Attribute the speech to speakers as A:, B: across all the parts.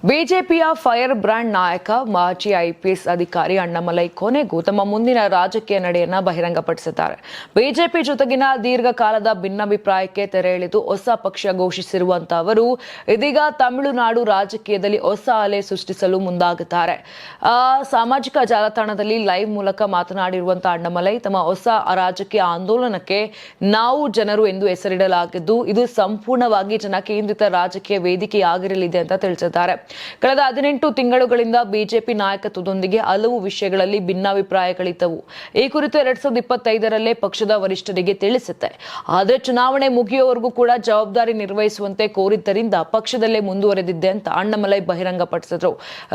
A: ಬಿಜೆಪಿಯ fire brand ನಾಯಕ ಮಾಜಿ ಐಪಿಎಸ್ ಅಧಿಕಾರಿ ಅಣ್ಣಾಮಲೈ ಕೊನೆಗೂ ತಮ್ಮ ಮುಂದಿನ ರಾಜಕೀಯ ನಡೆಯನ್ನ ಬಹಿರಂಗಪಡಿಸಿದ್ದಾರೆ. ಬಿಜೆಪಿ ಜೊತೆಗಿನ ದೀರ್ಘಕಾಲದ ಭಿನ್ನಾಭಿಪ್ರಾಯಕ್ಕೆ ತೆರೆ ಎಳೆದು ಹೊಸ ಪಕ್ಷ ಘೋಷಿಸಿರುವಂತಹ ಅವರು ಇದೀಗ ತಮಿಳುನಾಡು ರಾಜಕೀಯದಲ್ಲಿ ಹೊಸ ಅಲೆ ಸೃಷ್ಟಿಸಲು ಮುಂದಾಗುತ್ತಾರೆ. ಸಾಮಾಜಿಕ ಜಾಲತಾಣದಲ್ಲಿ ಲೈವ್ ಮೂಲಕ ಮಾತನಾಡಿರುವಂತಹ ಅಣ್ಣಾಮಲೈ ತಮ್ಮ ಹೊಸ ರಾಜಕೀಯ ಆಂದೋಲನಕ್ಕೆ ನಾವು ಜನರು ಎಂದು ಹೆಸರಿಡಲಾಗಿದ್ದು ಇದು ಸಂಪೂರ್ಣವಾಗಿ ಜನಕೇಂದ್ರಿತ ರಾಜಕೀಯ ವೇದಿಕೆಯಾಗಿರಲಿದೆ ಅಂತ ತಿಳಿಸಿದ್ದಾರೆ. ಕಳೆದ 18 ತಿಂಗಳುಗಳಿಂದ ಬಿಜೆಪಿ ನಾಯಕತ್ವದೊಂದಿಗೆ ಹಲವು ವಿಷಯಗಳಲ್ಲಿ ಭಿನ್ನಾಭಿಪ್ರಾಯಗಳಿದ್ದವು. ಈ ಕುರಿತು 2025ರಲ್ಲೇ ಪಕ್ಷದ ವರಿಷ್ಠರಿಗೆ ತಿಳಿಸುತ್ತೆ. ಆದರೆ ಚುನಾವಣೆ ಮುಗಿಯುವವರೆಗೂ ಕೂಡ ಜವಾಬ್ದಾರಿ ನಿರ್ವಹಿಸುವಂತೆ ಕೋರಿದ್ದರಿಂದ ಪಕ್ಷದಲ್ಲೇ ಮುಂದುವರೆದಿದ್ದೆ ಅಂತ ಅಣ್ಣಾಮಲೈ ಬಹಿರಂಗಪಡಿಸಿದ್ರು.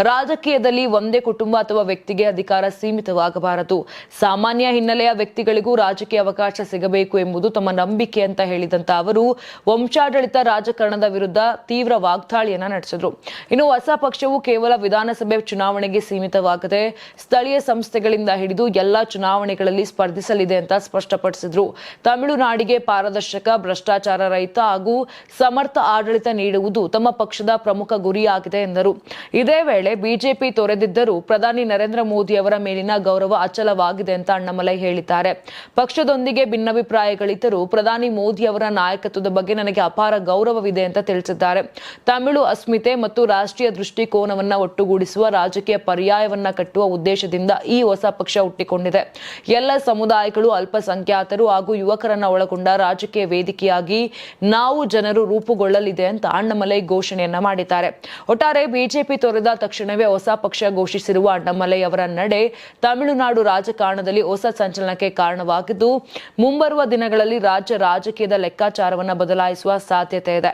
A: ರಾಜಕೀಯದಲ್ಲಿ ಒಂದೇ ಕುಟುಂಬ ಅಥವಾ ವ್ಯಕ್ತಿಗೆ ಅಧಿಕಾರ ಸೀಮಿತವಾಗಬಾರದು. ಸಾಮಾನ್ಯ ಹಿನ್ನೆಲೆಯ ವ್ಯಕ್ತಿಗಳಿಗೂ ರಾಜಕೀಯ ಅವಕಾಶ ಸಿಗಬೇಕು ಎಂಬುದು ತಮ್ಮ ನಂಬಿಕೆ ಅಂತ ಹೇಳಿದಂತ ಅವರು ವಂಶಾಡಳಿತ ರಾಜಕಾರಣದ ವಿರುದ್ಧ ತೀವ್ರ ವಾಗ್ದಾಳಿಯನ್ನ ನಡೆಸಿದ್ರು. ಇನ್ನು ಹೊಸ ಪಕ್ಷವು ಕೇವಲ ವಿಧಾನಸಭೆ ಚುನಾವಣೆಗೆ ಸೀಮಿತವಾಗದೆ ಸ್ಥಳೀಯ ಸಂಸ್ಥೆಗಳಿಂದ ಹಿಡಿದು ಎಲ್ಲಾ ಚುನಾವಣೆಗಳಲ್ಲಿ ಸ್ಪರ್ಧಿಸಲಿದೆ ಅಂತ ಸ್ಪಷ್ಟಪಡಿಸಿದ್ರು. ತಮಿಳುನಾಡಿಗೆ ಪಾರದರ್ಶಕ, ಭ್ರಷ್ಟಾಚಾರ ರಹಿತ ಹಾಗೂ ಸಮರ್ಥ ಆಡಳಿತ ನೀಡುವುದು ತಮ್ಮ ಪಕ್ಷದ ಪ್ರಮುಖ ಗುರಿಯಾಗಿದೆ ಎಂದರು. ಇದೇ ವೇಳೆ ಬಿಜೆಪಿ ತೊರೆದಿದ್ದರೂ ಪ್ರಧಾನಿ ನರೇಂದ್ರ ಮೋದಿ ಅವರ ಮೇಲಿನ ಗೌರವ ಅಚಲವಾಗಿದೆ ಅಂತ ಅಣ್ಣಾಮಲೈ ಹೇಳಿದ್ದಾರೆ. ಪಕ್ಷದೊಂದಿಗೆ ಭಿನ್ನಾಭಿಪ್ರಾಯಗಳಿದ್ದರೂ ಪ್ರಧಾನಿ ಮೋದಿ ಅವರ ನಾಯಕತ್ವದ ಬಗ್ಗೆ ನನಗೆ ಅಪಾರ ಗೌರವವಿದೆ ಅಂತ ತಿಳಿಸಿದ್ದಾರೆ. ತಮಿಳು ಅಸ್ಮಿತೆ ಮತ್ತು ರಾಷ್ಟ್ರೀಯ ದೃಷ್ಟಿಕೋನವನ್ನ ಒಟ್ಟುಗೂಡಿಸುವ ರಾಜಕೀಯ ಪರ್ಯಾಯವನ್ನ ಕಟ್ಟುವ ಉದ್ದೇಶದಿಂದ ಈ ಹೊಸ ಪಕ್ಷ ಹುಟ್ಟಿಕೊಂಡಿದೆ. ಎಲ್ಲ ಸಮುದಾಯಗಳು, ಅಲ್ಪಸಂಖ್ಯಾತರು ಹಾಗೂ ಯುವಕರನ್ನ ಒಳಗೊಂಡ ರಾಜಕೀಯ ವೇದಿಕೆಯಾಗಿ ನಾವು ಜನರು ರೂಪುಗೊಳ್ಳಲಿದೆ ಅಂತ ಅಣ್ಣಾಮಲೈ ಘೋಷಣೆಯನ್ನ ಮಾಡಿದ್ದಾರೆ. ಒಟ್ಟಾರೆ ಬಿಜೆಪಿ ತೊರೆದ ತಕ್ಷಣವೇ ಹೊಸ ಪಕ್ಷ ಘೋಷಿಸಿರುವ ಅಣ್ಣಾಮಲೈ ಅವರ ನಡೆ ತಮಿಳುನಾಡು ರಾಜಕಾರಣದಲ್ಲಿ ಹೊಸ ಸಂಚಲನಕ್ಕೆ ಕಾರಣವಾಗಿದ್ದು ಮುಂಬರುವ ದಿನಗಳಲ್ಲಿ ರಾಜ್ಯ ರಾಜಕೀಯದ ಲೆಕ್ಕಾಚಾರವನ್ನು ಬದಲಾಯಿಸುವ ಸಾಧ್ಯತೆ ಇದೆ.